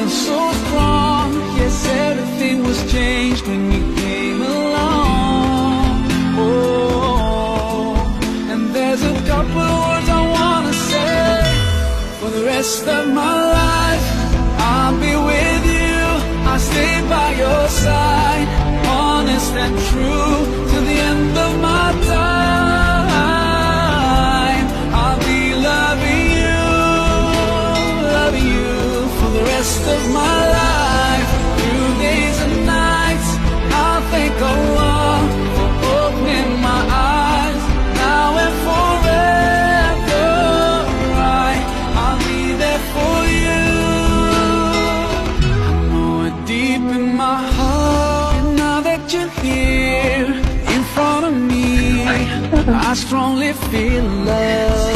so strong. Yes, everything was changed when you came along. Oh, and there's a couple of words I wanna say. For the rest of my life, I'll be with you. I'll stay by your side, honest and true, to the end of my time. I'll be loving you for the rest of my life. Through days and nights, I'll thank Allah for opening my eyes. Now and forever, I'll be there for you. I know it deep in my heart, and now that you're here in front of me, I strongly feel love.